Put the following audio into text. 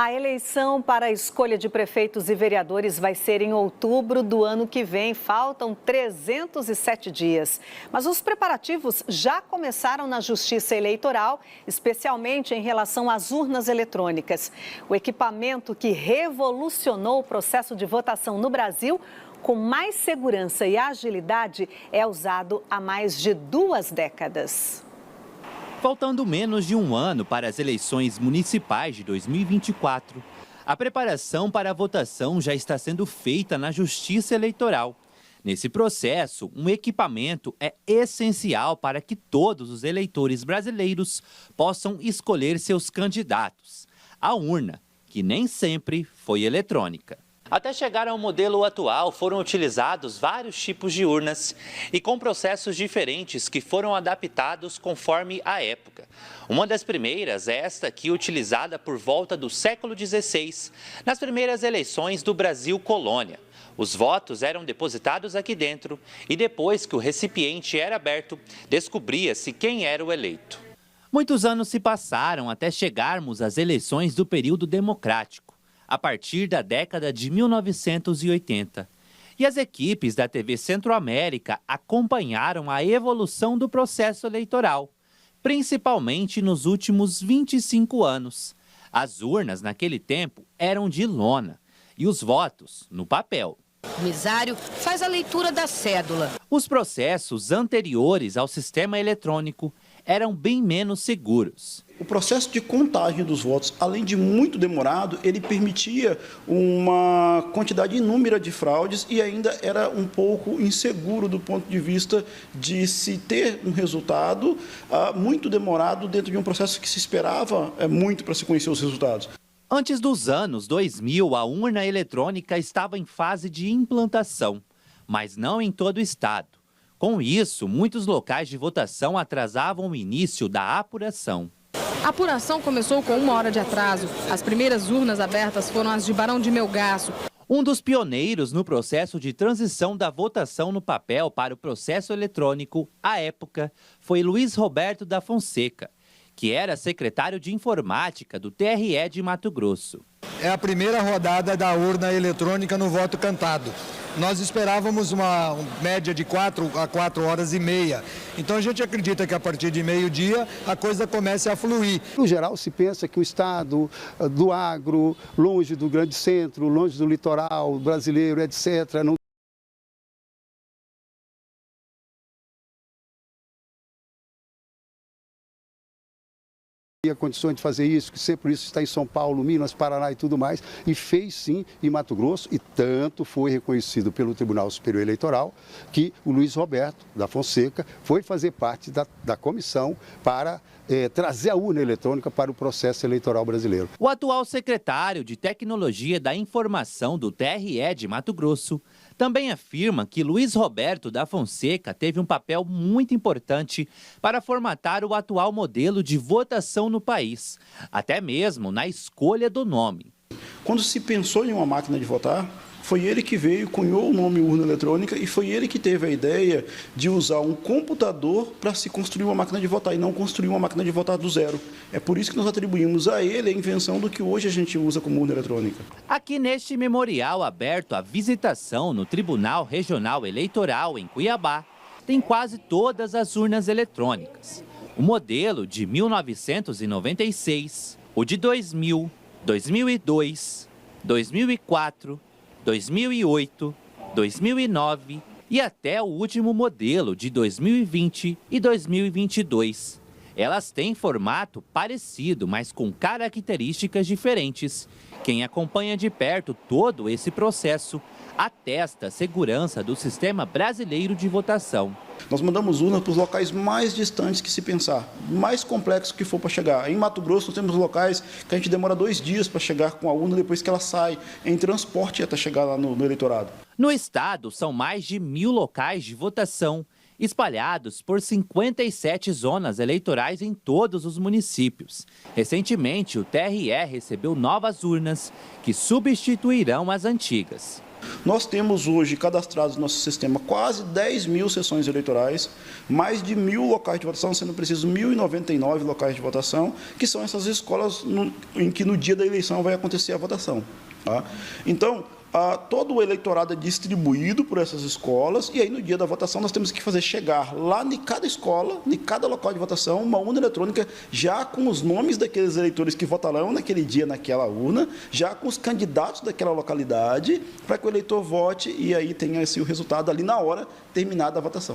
A eleição para a escolha de prefeitos e vereadores vai ser em outubro do ano que vem. Faltam 307 dias. Mas os preparativos já começaram na Justiça Eleitoral, especialmente em relação às urnas eletrônicas. O equipamento que revolucionou o processo de votação no Brasil, com mais segurança e agilidade, é usado há mais de 2 décadas. Faltando menos de um ano para as eleições municipais de 2024, a preparação para a votação já está sendo feita na Justiça Eleitoral. Nesse processo, um equipamento é essencial para que todos os eleitores brasileiros possam escolher seus candidatos: a urna, que nem sempre foi eletrônica. Até chegar ao modelo atual, foram utilizados vários tipos de urnas e com processos diferentes que foram adaptados conforme a época. Uma das primeiras é esta aqui, utilizada por volta do século XVI, nas primeiras eleições do Brasil colônia. Os votos eram depositados aqui dentro e depois que o recipiente era aberto, descobria-se quem era o eleito. Muitos anos se passaram até chegarmos às eleições do período democrático, a partir da década de 1980. E as equipes da TV Centro-América acompanharam a evolução do processo eleitoral, principalmente nos últimos 25 anos. As urnas, naquele tempo, eram de lona e os votos no papel. O mesário faz a leitura da cédula. Os processos anteriores ao sistema eletrônico eram bem menos seguros. O processo de contagem dos votos, além de muito demorado, ele permitia uma quantidade inúmera de fraudes e ainda era um pouco inseguro do ponto de vista de se ter um resultado muito demorado dentro de um processo que se esperava muito para se conhecer os resultados. Antes dos anos 2000, a urna eletrônica estava em fase de implantação, mas não em todo o estado. Com isso, muitos locais de votação atrasavam o início da apuração. A apuração começou com 1 hora de atraso. As primeiras urnas abertas foram as de Barão de Melgaço. Um dos pioneiros no processo de transição da votação no papel para o processo eletrônico, à época, foi Luiz Roberto da Fonseca, que era secretário de informática do TRE de Mato Grosso. É a primeira rodada da urna eletrônica no voto cantado. Nós esperávamos uma média de 4 a 4 horas e meia. Então a gente acredita que a partir de meio-dia a coisa comece a fluir. No geral, se pensa que o estado do agro, longe do grande centro, longe do litoral brasileiro, etc., não tinha condições de fazer isso, que sempre isso está em São Paulo, Minas, Paraná e tudo mais, e fez sim em Mato Grosso, e tanto foi reconhecido pelo Tribunal Superior Eleitoral que o Luiz Roberto da Fonseca foi fazer parte da comissão para trazer a urna eletrônica para o processo eleitoral brasileiro. O atual secretário de Tecnologia da Informação do TRE de Mato Grosso também afirma que Luiz Roberto da Fonseca teve um papel muito importante para formatar o atual modelo de votação no país, até mesmo na escolha do nome. Quando se pensou em uma máquina de votar, foi ele que veio, cunhou o nome urna eletrônica e foi ele que teve a ideia de usar um computador para se construir uma máquina de votar e não construir uma máquina de votar do zero. É por isso que nós atribuímos a ele a invenção do que hoje a gente usa como urna eletrônica. Aqui neste memorial aberto à visitação no Tribunal Regional Eleitoral em Cuiabá, tem quase todas as urnas eletrônicas. O modelo de 1996, o de 2000, 2002, 2004, 2008, 2009 e até o último modelo de 2020 e 2022. Elas têm formato parecido, mas com características diferentes. Quem acompanha de perto todo esse processo atesta a segurança do sistema brasileiro de votação. Nós mandamos urnas para os locais mais distantes que se pensar, mais complexo que for para chegar. Em Mato Grosso, nós temos locais que a gente demora 2 dias para chegar com a urna depois que ela sai em transporte até chegar lá no eleitorado. No estado, são mais de 1000 locais de votação espalhados por 57 zonas eleitorais em todos os municípios. Recentemente, o TRE recebeu novas urnas que substituirão as antigas. Nós temos hoje cadastrados no nosso sistema quase 10 mil sessões eleitorais, mais de 1.000 locais de votação, sendo preciso 1.099 locais de votação, que são essas escolas em que no dia da eleição vai acontecer a votação. Tá? Então, todo o eleitorado é distribuído por essas escolas e aí no dia da votação nós temos que fazer chegar lá em cada escola, em cada local de votação, uma urna eletrônica já com os nomes daqueles eleitores que votarão naquele dia naquela urna, já com os candidatos daquela localidade, para que o eleitor vote e aí tenha assim, o resultado ali na hora, terminada a votação.